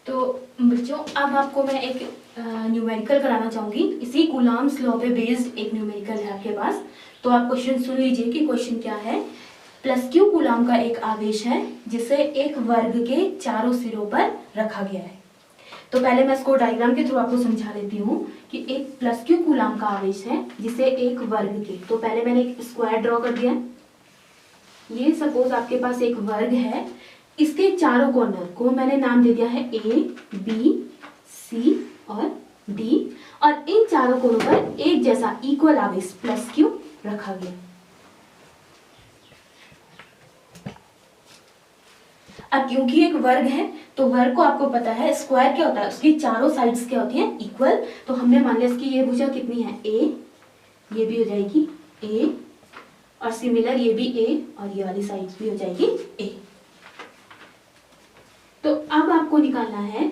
तो बच्चों अब आपको मैं एक न्यूमेरिकल कराना चाहूँगी। इसी कूलॉम्स लॉ पे बेस्ड एक न्यूमेरिकल है आपके पास। तो आप क्वेश्चन सुन लीजिए कि क्वेश्चन क्या है। प्लस क्यू कूलॉम का एक आवेश है जिसे एक वर्ग के चारों सिरों पर रखा गया है। तो पहले मैं इसको डायग्राम के थ्रू आपको समझा देती हूँ कि एक प्लस क्यू कूलॉम का आवेश है जिसे एक वर्ग के, तो पहले मैंने एक स्क्वायर ड्रॉ कर दिया। ये सपोज आपके पास एक वर्ग है, इसके चारों कॉर्नर को मैंने नाम दे दिया है ए, बी, सी और डी, और इन चारों कोनों पर एक जैसा इक्वल आवेश प्लस क्यू रखा गया। अब क्योंकि एक वर्ग है तो वर्ग को आपको पता है स्क्वायर क्या होता है, उसकी चारों साइड्स क्या होती हैं, इक्वल। तो हमने मान लिया इसकी ये भुजा कितनी है ए, ये भी हो जाएगी ए, और सिमिलर ये भी ए और ये वाली साइड्स भी हो जाएगी ए। तो अब आपको निकालना है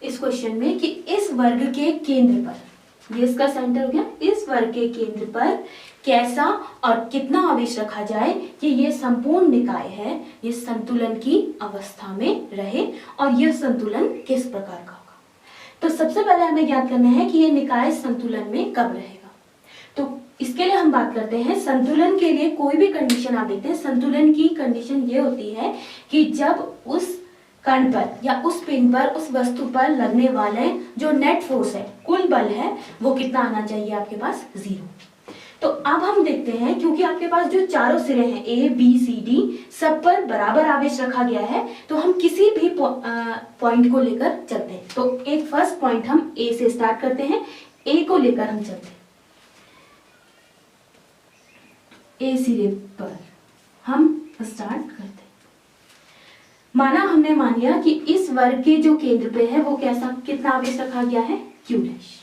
इस क्वेश्चन में कि इस वर्ग के केंद्र पर, ये इसका सेंटर हो गया, इस वर्ग के केंद्र पर कैसा और कितना आवेश रखा जाए कि ये संपूर्ण निकाय है ये संतुलन की अवस्था में रहे, और यह संतुलन किस प्रकार का होगा। तो सबसे पहले हमें ज्ञात करना है कि ये निकाय संतुलन में कब रहेगा। तो इसके लिए हम बात करते हैं संतुलन के लिए कोई भी कंडीशन आप देखते हैं, संतुलन की कंडीशन ये होती है कि जब उस कण पर या उस पिन पर, उस वस्तु पर लगने वाले जो नेट फोर्स है, कुल बल है, वो कितना आना चाहिए आपके पास, 0। तो अब हम देखते हैं क्योंकि आपके पास जो चारों सिरे हैं ए, बी, सी, डी, सब पर बराबर आवेश रखा गया है, तो हम किसी भी पॉइंट को लेकर चलते हैं। तो एक फर्स्ट पॉइंट हम ए से स्टार्ट करते हैं, ए को लेकर हम चलते हैं। ए सिरे पर हम स्टार्ट करते हैं। माना हमने मान लिया कि इस वर्ग के जो केंद्र पे है वो कैसा, कितना आवेश रखा गया है, क्यू डैश।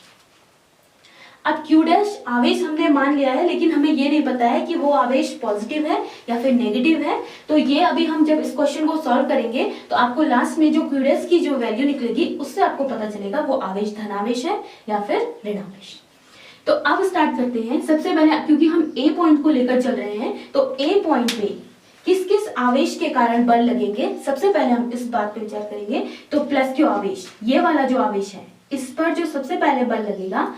अब क्यू डैश आवेश हमने मान लिया है, लेकिन हमें ये नहीं पता है कि वो आवेश पॉजिटिव है या फिर नेगेटिव है। तो ये अभी हम जब इस क्वेश्चन को सॉल्व करेंगे तो आपको लास्ट में जो क्यू डैश की जो वैल्यू निकलेगी उससे आपको पता चलेगा वो आवेश धनावेश है या फिर ऋणावेश। तो अब स्टार्ट करते हैं। सबसे पहले क्योंकि हम ए पॉइंट को लेकर चल रहे हैं तो ए पॉइंट पे किस किस आवेश के कारण बल लगेंगे, सबसे पहले हम इस बात पे विचार करेंगे। तो प्लस क्यू आवेश, ये वाला जो आवेश है, इस पर जो सबसे पहले बल लगेगा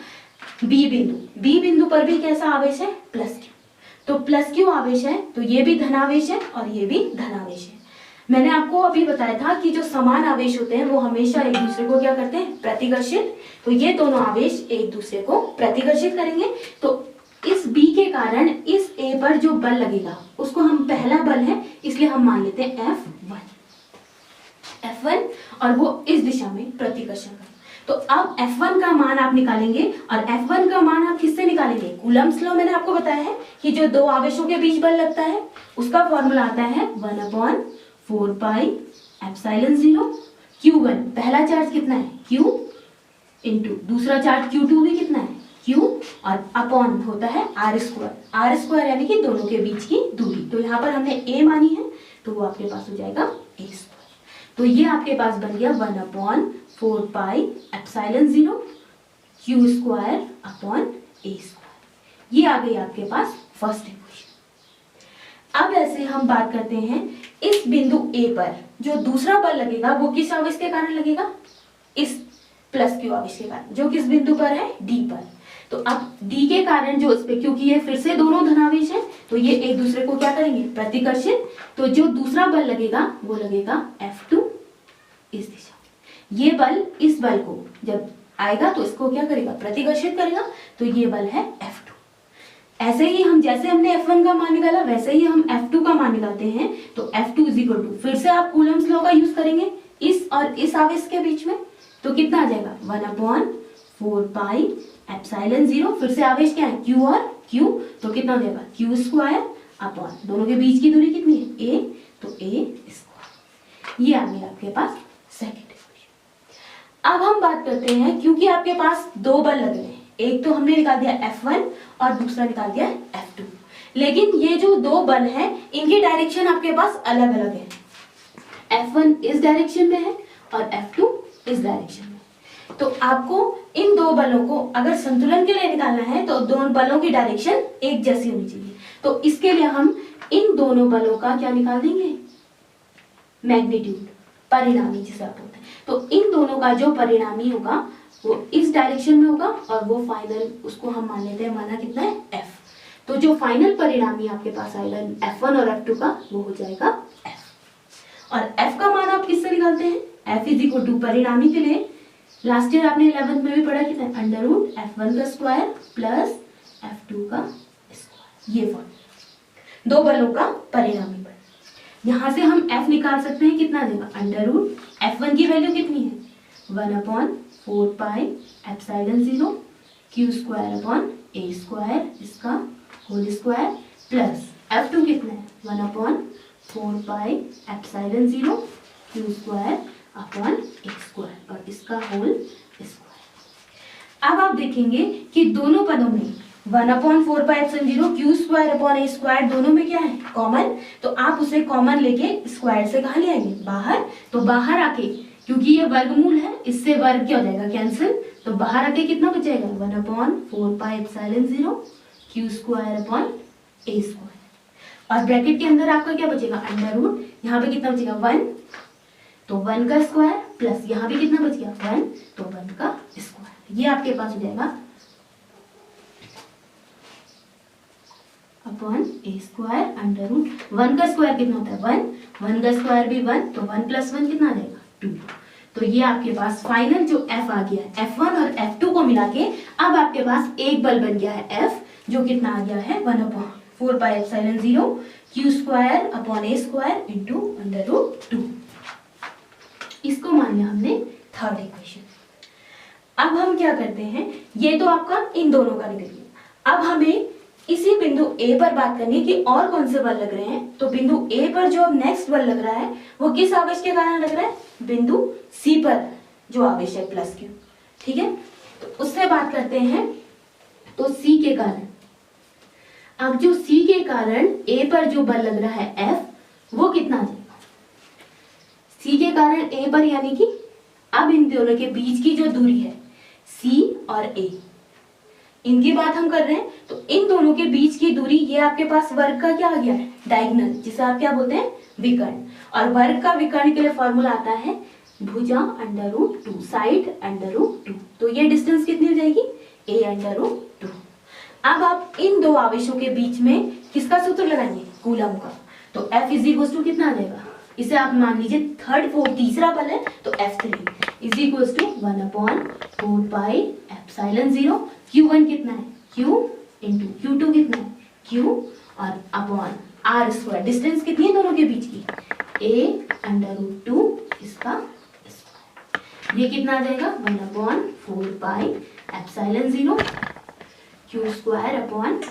बी बिंदु, बी बिंदु पर भी कैसा आवेश है, प्लस क्यू। तो प्लस क्यू आवेश है तो ये भी धनावेश है और ये भी धनावेश है। मैंने आपको अभी बताया था कि जो समान आवेश होते हैं वो हमेशा एक दूसरे को क्या करते हैं, प्रतिकर्षित। तो ये दोनों आवेश एक दूसरे को प्रतिकर्षित करेंगे। तो इस B के कारण इस A पर जो बल लगेगा उसको हम पहला बल है इसलिए हम मान लेते हैं F1, और वो इस दिशा में प्रतिकर्षण करें। तो अब F1 का मान आप निकालेंगे, और F1 का मान आप किससे निकालेंगे, कूलम्स लॉ मैंने आपको बताया है कि जो दो आवेशों के बीच बल लगता है उसका फॉर्मूला आता है 1/4 पाई एप्सिलॉन 0 Q1। पहला चार्ज कितना है, Q, इंटू दूसरा चार्ज Q2 भी कितना है, Q, और अपॉन होता है R स्क्वायर। R स्क्वायर यानी कि दोनों के बीच की दूरी। तो यहाँ पर हमने A मानी है तो वो आपके पास हो जाएगा A स्क्वायर। तो ये आपके पास बन गया 1/4 pi epsilon 0 Q square upon A square. ये आ गई आपके पास फर्स्ट इक्वेशन। अब ऐसे हम बात करते हैं इस बिंदु A पर जो दूसरा बल लगेगा वो किस आवेश के कारण लगेगा, इस प्लस क्यू आवेश के कारण, जो किस बिंदु पर है, D पर। तो अब D के कारण जो इस पे, क्योंकि ये फिर से दोनों धनावेश है तो ये एक दूसरे को क्या करेंगे, प्रतिकर्षित। तो जो दूसरा बल लगेगा वो लगेगा F2 इस दिशा। ये बल इस बल को जब आएगा तो इसको क्या करेगा, प्रतिकर्षित करेगा। तो ये बल है F2। ऐसे ही हम, जैसे हमने F1 का मान निकाला वैसे ही हम F2 का मान निकालते हैं। तो F2 = फिर से आप कूलम्स लॉ का यूज करेंगे इस और इस आवेश के बीच में। तो कितना आ जाएगा 1/4 पाई एप्सिलॉन 0, फिर से आवेश क्या है, Q और Q। तो कितना हो जाएगा, Q स्क्वायर अपॉन दोनों के बीच की दूरी कितनी है, A, तो A स्क्वायर। ये आ गया आपके पास सेकंड इक्वेशन। अब हम बात करते हैं, क्योंकि आपके पास दो बल लग रहे हैं, एक तो हमने निकाल दिया F1 और दूसरा निकाल दिया F2, लेकिन ये जो दो बल हैं इनकी डायरेक्शन आपके पास अलग अलग है। F1 इस डायरेक्शन में है और F2 इस डायरेक्शन में। तो आपको इन दो बलों को अगर संतुलन के लिए निकालना है तो दोनों बलों की डायरेक्शन एक जैसी होनी चाहिए। तो इसके लिए हम इन दोनों बलों का क्या निकाल देंगे, मैग्नीट्यूड, परिणामी जिसे आप बोलते हैं। तो इन दोनों का जो परिणामी होगा वो इस डायरेक्शन में होगा और वो फाइनल उसको हम मान लेते हैं, माना कितना है f। तो जो फाइनल परिणामी आपके पास आएगा f1 और f2 का वो हो जाएगा f। और f का मान आप किससे निकालते हैं, f इज इक्वल टू परिणामी के लिए लास्ट ईयर आपने 11th में भी पढ़ा कितना है, अंडर रूट f1 का स्क्वायर प्लस f2 का स्क्वायर। ये फॉर्म दो बलों का परिणामी बल। यहाँ से हम f निकाल सकते हैं, कितना देगा अंडर रूट f1 की वैल्यू कितनी है 1/4 pi epsilon 0 q square upon a square इसका होल स्क्वायर प्लस f2 कितना है 1/4 pi epsilon 0 q square upon a square और इसका होल स्क्वायर। अब आप देखेंगे कि दोनों पदों में 1/4 pi epsilon 0 q square upon a square दोनों में क्या है कॉमन, तो आप उसे कॉमन लेके स्क्वायर से कहाँ ले आएंगे बाहर। तो बाहर आके क्योंकि ये वर्गमूल है इससे वर्ग क्या हो जाएगा कैंसिल, तो बाहर आके कितना बचेगा 1/4 pi epsilon 0 q square upon a square और ब्रैकेट के अंदर आपका क्या बचेगा अंडर रूट, यहाँ पे कितना बचेगा 1, तो 1 का स्क्वायर प्लस यहाँ भी कितना बच गया 1, तो 1 का स्क्वायर। ये आपके पास हो जाएगा upon a square under root 1 का स्क्वायर कितना होता है 1 का स्क्वायर भी 1, तो 1 + 1 कितना आ जाएगा 2। तो ये आपके पास फाइनल जो f आ गया है f1 और f2 को मिला के अब आपके पास एक बल बन गया है f, जो कितना आ गया है 1/4 pi epsilon 0 q square upon a square into under root 2। इसको मान लिया हमने थर्ड इक्वेशन। अब हम क्या करते हैं, ये तो आपका इन दोनों का निकल गया। अब हमें इसी बिंदु A पर बात करनी है कि और कौन से बल लग रहे हैं। तो बिंदु A पर जो अब नेक्स्ट बल लग रहा है वो किस आवेश के कारण लग रहा है, बिंदु C पर जो आवेश है +q, ठीक है। तो उससे बात करते हैं। तो C के कारण, अब जो C के कारण A पर जो बल लग रहा है F वो कितना आ जाएगा C के कारण A पर, यानी कि अब इन दोनों के बीच की जो दूरी है C और A इनकी बात हम कर रहे हैं। तो इन दोनों के बीच की दूरी ये आपके पास वर्ग का क्या आ गया है डायगोनल, जिसे आप क्या बोलते हैं विकर्ण। और वर्ग का विकर्ण के लिए फॉर्मूला आता है भुजा under root 2 side under root 2। तो ये डिस्टेंस कितनी हो जाएगी a अंडर रूट 2। अब आप इन दो आवेशों के बीच में किसका सूत्र लगाएंगे कूलम का। तो F इज इक्वल टू कितना आ जाएगा, इसे आप मान लीजिए थर्ड फोर्थ तीसरा बल है तो F3 is equal to 1/4 pi epsilon 0 Q1 कितना है Q इंटू Q2 कितना है Q और अपॉन R स्क्वायर। डिस्टेंस कितनी है दोनों के बीच की a अंडर रूट 2 इसका स्क्वायर। ये कितना आ जाएगा 1/4 pi epsilon 0 Q square upon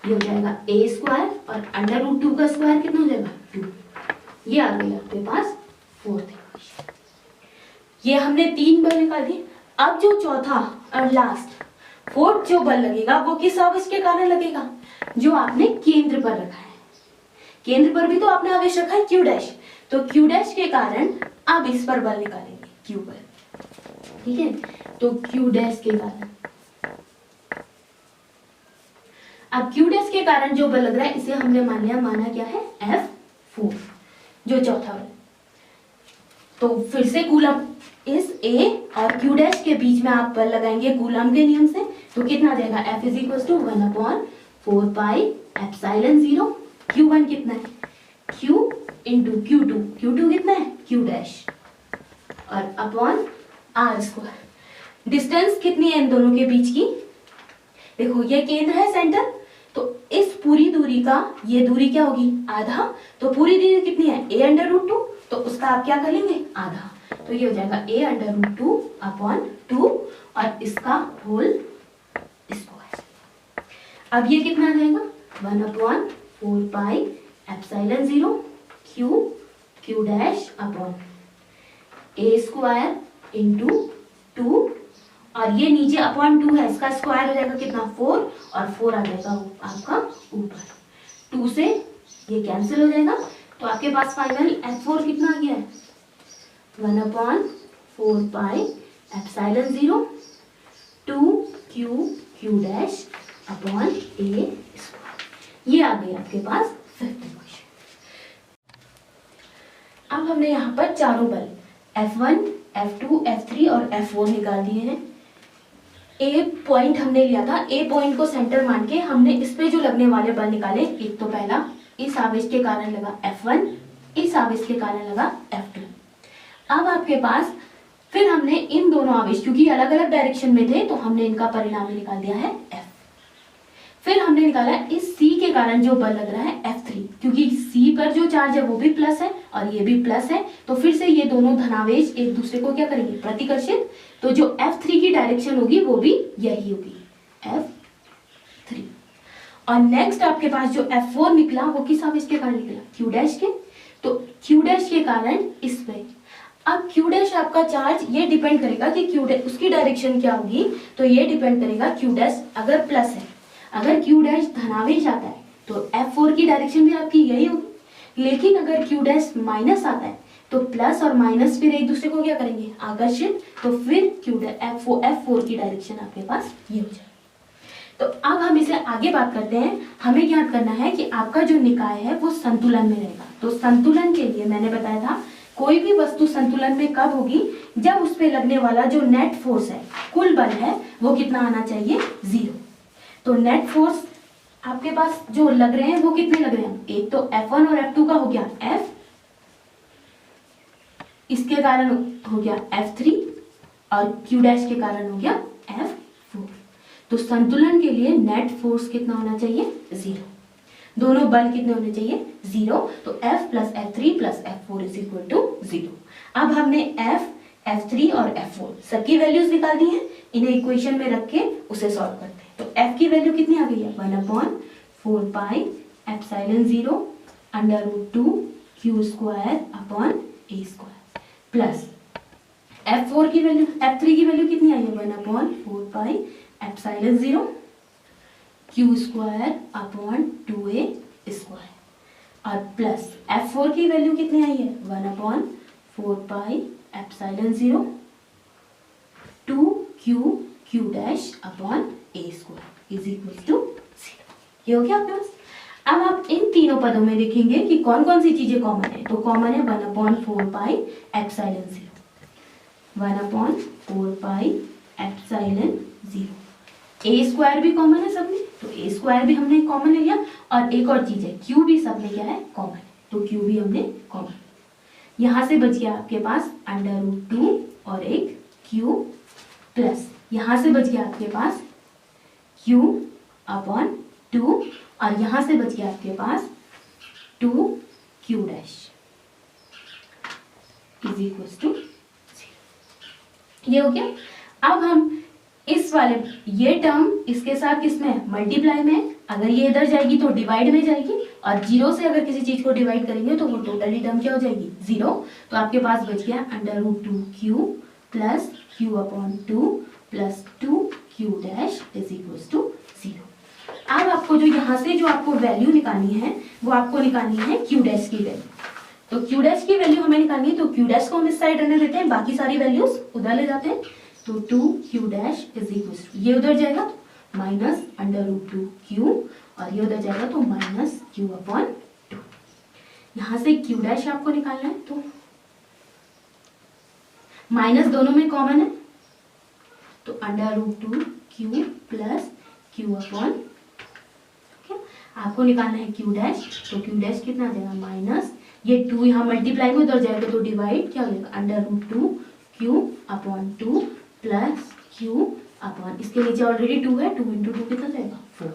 ये हो जाएगा a स्क्वायर और अंडर रूट 2 का स्क्वायर कितना हो जाएगा 2। ये आ गया आपके पास फोर्थ इक्वेशन। ये हमने 3 बल निकाल दिए। अब जो चौथा और लास्ट फोर्थ जो बल लगेगा वो किस आवेश के कारण लगेगा, जो आपने केंद्र पर रखा है। केंद्र पर भी तो आपने आवेश रखा है Q डैश, तो Q डैश के कारण अब इस पर बल निकालेंगे Q पर, ठीक है। तो Q डैश के कारण, अब Q डैश के कारण जो बल लग रहा है इसे हमने माना क्या है F4, जो चौथा बल। तो फिर से कूलम इस A और Q डैश के बीच में आप बल लगाएंगे कूलम के नियम से। तो कितना आ जाएगा F is equal to 1/4 pi epsilon 0 Q1 कितना है Q इंटू Q2 कितना है Q डैश और अपॉन R स्क्वायर। डिस्टेंस कितनी है इन दोनों के बीच की, देखो ये केंद्र है सेंटर, तो इस पूरी दूरी का ये दूरी क्या होगी आधा। तो पूरी दूरी कितनी है a अंडर रूट 2, तो उसका आप क्या कर लेंगे आधा। तो ये हो जाएगा a अंडर रूट 2 अपॉन 2 और इसका होल स्क्वायर। अब ये कितना आ जाएगा 1/4 pi epsilon 0 Q dash upon a square into 2 और ये नीचे अपॉन 2 है, इसका स्क्वायर हो जाएगा कितना 4 और 4 आ जाएगा आपका ऊपर। 2 से ये कैंसिल हो जाएगा, तो आपके पास फाइनल F4 कितना आ गया है 1/4 pi epsilon 0 2Q dash upon a square. ये आ गई आपके पास फिफ्थ इक्वेशन। अब हमने यहाँ पर चारों बल F1, F2, F3 और F4 निकाल दिए हैं। ए पॉइंट हमने लिया था, ए पॉइंट को सेंटर मान के हमने इस पे जो लगने वाले बल निकाले। एक तो पहला इस आवेश के कारण लगा F1, इस आवेश के कारण लगा F2। अब आपके पास फिर हमने इन दोनों आवेश, क्योंकि अलग अलग डायरेक्शन में थे, तो हमने इनका परिणाम निकाल दिया है F। फिर हमने निकाला इस C के कारण जो बल लग रहा है F3, क्योंकि C पर जो चार्ज है वो भी प्लस है और ये भी प्लस है, तो फिर से ये दोनों धनावेश एक दूसरे को क्या करेंगे, प्रतिकर्षित। तो जो F3 की डायरेक्शन होगी वो भी यही होगी, F3। और नेक्स्ट आपके पास जो F4 निकला वो किस आवेश के कारण निकला, Q डैश के। तो Q डैश के कारण इस पे, अब Q डैश आपका चार्ज ये डिपेंड करेगा कि Q डैश उसकी डायरेक्शन क्या होगी। तो ये डिपेंड करेगा Q डैश अगर प्लस है, अगर Q डैश धनावेश आता है तो F4 की डायरेक्शन भी आपकी यही होगी। लेकिन अगर Q डैश माइनस आता है तो प्लस और माइनस फिर एक दूसरे को क्या करेंगे, आकर्षित। तो फिर Q डैश F4 की डायरेक्शन आपके पास ये हो जाए। तो अब हम इसे आगे बात करते हैं। हमें याद करना है कि आपका जो निकाय है वो संतुलन में रहेगा। तो संतुलन के लिए मैंने बताया था कोई भी वस्तु संतुलन में कब होगी, जब उस पे लगने वाला जो नेट फोर्स है, कुल बल है, वो कितना आना चाहिए, 0। तो नेट फोर्स आपके पास जो लग रहे हैं वो कितने लग रहे हैं, एक तो F1 और F2 का हो गया F, इसके कारण हो गया F3 और Q डैश के कारण हो गया F4। तो संतुलन के लिए नेट फोर्स कितना होना चाहिए, 0। दोनों बल कितने होने चाहिए, 0। तो F plus F3 plus F4 is equal to 0। अब हमने F, F3 और F4 सबकी वैल्यूज निकाल दी हैं। इन्हें इक्वेशन में रख के उसे सॉल्व करते हैं। तो F की वैल्यू कितनी आ गई है, 1/4 pi epsilon 0 √2 Q square upon A square plus F4 की वैल्यू, F3 की वैल्यू कितनी आई है, 1/4 pi epsilon 0 Q square upon 2A square और प्लस F4 की वैल्यू कितनी आई है, 1/4 pi epsilon 0 2Q dash upon A square is equal to 0। ये हो गया आपके पास। अब आप इन तीनों पदों में देखेंगे कि कौन कौन सी चीजें कॉमन है। तो कॉमन है 1/4 pi epsilon 0, 1/4 pi epsilon 0। A square भी कॉमन है सब में, तो A स्क्वायर भी हमने कॉमन ले लिया। और एक और चीज है, Q भी सब में क्या है, कॉमन है, तो Q भी हमने कॉमन। यहां से बच गया आपके पास √2 और एक Q प्लस यहां से बच गया आपके पास Q अपॉन 2 और यहां से बच गया आपके पास 2Q dash is equal to 0। ये हो गया। अब हम इस वाले ये टर्म इसके साथ किसमें, मल्टीप्लाई में। अगर ये इधर जाएगी तो डिवाइड में जाएगी, और 0 से अगर किसी चीज को डिवाइड करेंगे तो वो टोटली टर्म क्या हो जाएगी, 0। तो आपके पास बच गया √2Q plus Q upon 2 plus 2Q dash is equal to 0। अब आपको जो यहाँ से जो आपको वैल्यू निकालनी है वो आपको निकालनी है Q डैश की वैल्यू। तो Q डैश की वैल्यू हमें निकालनी है, तो Q डैश को हम इस साइड रहने देते हैं, बाकी सारी वैल्यूज उधर ले जाते हैं। तो 2Q dash is equal to, ये उधर जाएगा तो माइनस √2Q और ये उधर जाएगा तो माइनस Q अपॉन 2। यहाँ से Q डैश आपको निकालना है, तो माइनस दोनों में कॉमन है, तो √2Q प्लस Q अपॉन आपको निकालना है Q डैश। तो Q डैश कितना आ जाएगा, माइनस ये 2 यहाँ मल्टीप्लाई में उधर जाएगा तो डिवाइड क्या हो जाएगा, √2Q upon 2 plus Q upon, इसके नीचे ऑलरेडी 2 है, 2 × 2 कितना जाएगा, 4।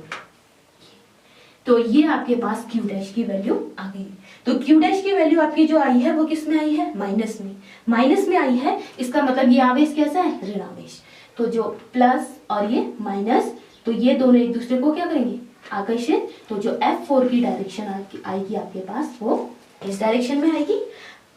तो ये आपके पास Q डैश की वैल्यू आ गई। तो Q डैश की वैल्यू आपकी जो आई है वो किस में आई है, माइनस में। माइनस में आई है, इसका मतलब ये आवेश कैसा है, ऋण आवेश। तो जो प्लस और ये माइनस, तो ये दोनों एक दूसरे को क्या करेंगे, आकर्षित। तो जो F4 की डायरेक्शन आएगी आपके पास वो इस डायरेक्शन में आएगी।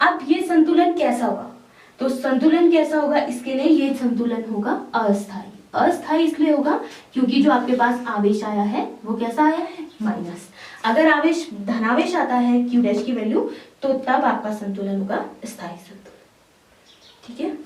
अब ये संतुलन कैसा होगा, तो संतुलन कैसा होगा, इसके लिए ये संतुलन होगा अस्थायी। अस्थायी इसलिए होगा क्योंकि जो आपके पास आवेश आया है वो कैसा आया है, माइनस। अगर आवेश धनावेश आता है Q डैश की वैल्यू, तो तब आपका संतुलन होगा स्थायी संतुलन। ठीक है।